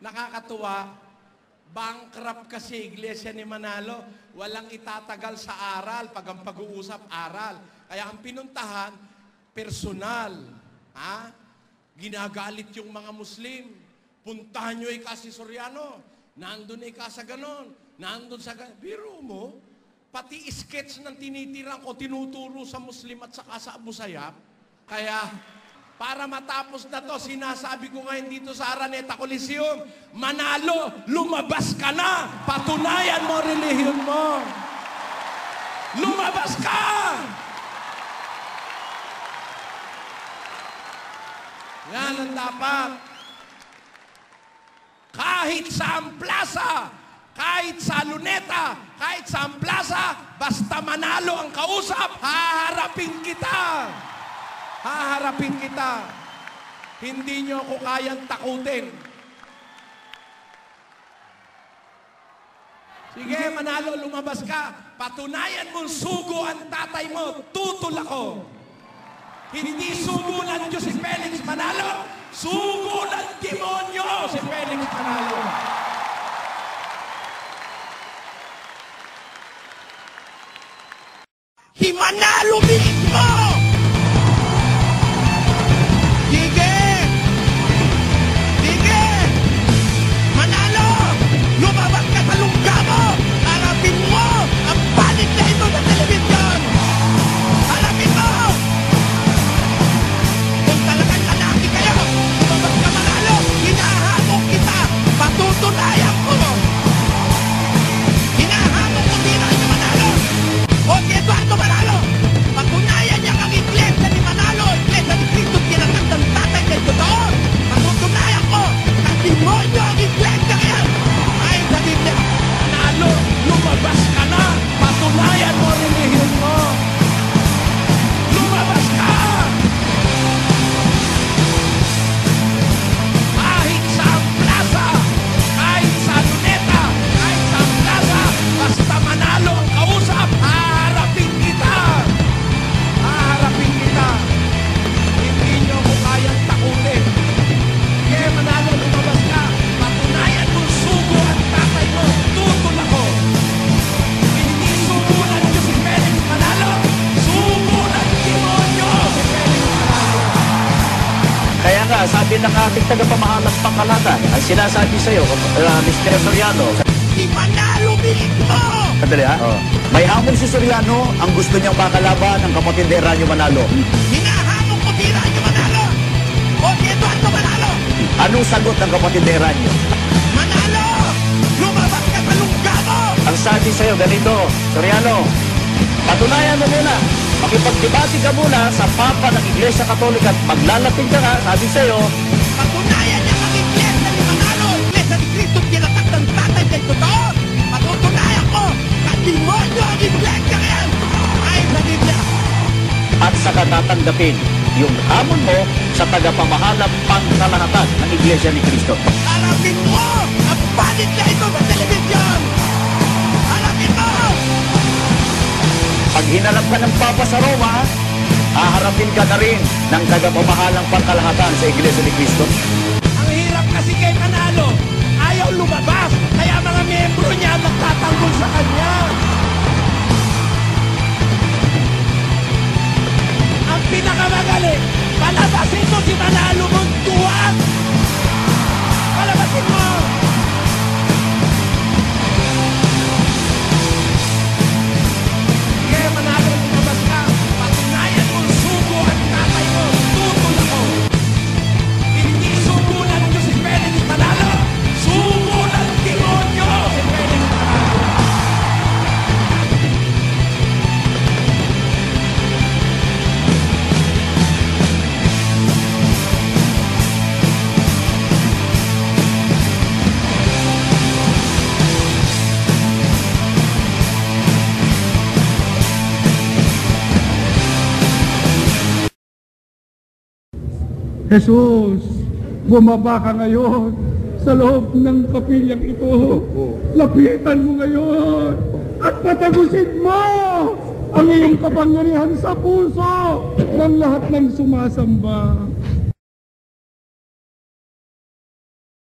Nakakatuwa, bankrupt kasi Iglesia ni Manalo. Walang itatagal sa aral pag ang pag-uusap aral. Kaya ang pinuntahan, personal. Ha? Ginagalit yung mga Muslim. Puntahan nyo si Soriano. Nandun sa ganon. Nandun sa ganon. Biro mo, pati sketch ng tinitirang ko, tinuturo sa Muslim at saka sa Abu Sayyaf. Kaya, para matapos na to, sinasabi ko ngayon dito sa Araneta Coliseum, Manalo, lumabas ka na! Patunayan mo relihiyon mo! Lumabas ka! Yan ang dapat. Kahit sa plaza, kahit sa Luneta, kahit sa plaza, basta Manalo ang kausap, haharapin kita. Haharapin kita. Hindi nyo ako kayang takutin. Sige, Manalo, lumabas ka. Patunayan mong sugo ang tatay mo. Tutol ako. Hindi sugo ng Diyos si Felix Manalo. Sugo ng demonyo si Felix Manalo. Si Manalo mismo! Sige! Sige! Manalo! Lumabas ka sa lungga mo! Harapin mo ang panig na ito sa telebisyon! Harapin mo! Kung talagang lalaki kayo, lumabas ka Manalo! Hinahamon kita! Patutunayan ko! Hinahamon ko tira ni Manalo! O si Eduardo Manalo! Patunayan niya ang iglesia ni Manalo! Iglesia ni Cristo tinatag ng tatay na totoo! Patutunayan ko! Demonyo ang iglesia yan! Ay, sa Biblia! Manalo! Lumabas ka na! Patunayan mo relihiyon mo! Lumabas ka! Kahit sa plaza, kahit sa Luneta, kahit sa plaza, basta Manalo ang kausap, haharapin kita! Haharapin kita! Hindi nyo ko kayang takutin. Kaya Manalo, lumabas ka. Patunayan mong sugo ang tatay mo. Tutol ako. Hindi sugo ng Diyos si Felix Manalo. Sugo ng demonyo si Felix Manalo. Kaya nga, sabi ng ating tagapamahalang pangkalatan, ang sinasabi sa'yo, Mr. Soriano, Si Manalo mismo! kadali ha? May hamon si Soriano, ang gusto niyang makalaban ng kapatid ni Ranyo Manalo. Hinahamon ko si Ranyo Manalo! O si Eduardo Manalo! Anong sagot ng kapatid ni Ranyo? Manalo! Lumabas ka sa lungga mo! Ang sabi sa'yo, ganito, Soriano, patunayan mo muna, makipagdebate ka muna sa Papa ng Iglesia Katolika at maglalating ka nga, sabi sa'yo, Patunayan niya ang iglesia ni Manalo! Iglesia ni Cristo tinatag ng tatay na totoo! Patutunayan ko! Demonyo ang iglesia yan! Ay, sa Biblia! at saka tatanggapin yung hamon mo sa tagapamahalang pangkalahatan ng Iglesia ni Cristo. Harapin mo ang panig na ito sa telebisyon! Harapin mo! Pag hinalap ka ng Papa sa Roma, haharapin ka na rin ng tagapamahalang pangkalahatan sa Iglesia ni Cristo. Ang hirap kasi kay Manalo, ayaw lumabas, kaya mga miyembro niya nagtatanggol sa kanya. Ang pinakamagaling, palabasin mo si Manalo mong tuwag! Palabasin mo! Sige, Manalo, lumabas ka. Patunayan mong sugo ang tatay mo. Tutol ako. Hindi sugo ng Diyos si Felix Manalo. Sugo ng demonyo si Felix Manalo. Jesus, bumaba ka ngayon sa loob ng kapilyang ito. Lapitan mo ngayon at patagusin mo ang iyong kapangyarihan sa puso ng lahat ng sumasamba.